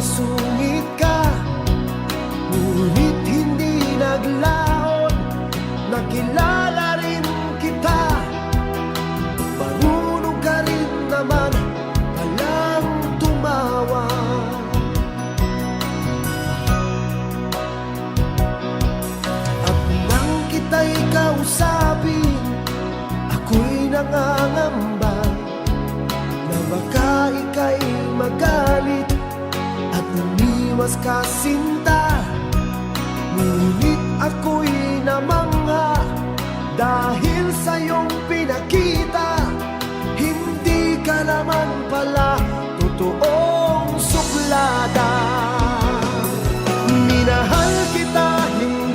masungit ka, ngunit hindi naglaon. Nakilala rin kita, marunong ka rin naman palang tumawa. At nang kita'y kausapin, ako'y nangangamba na baka ika'y magalit at umiwas ka, sinta. Ngunit ako'y namangha dahil sa iyong pinakita, hindi ka naman pala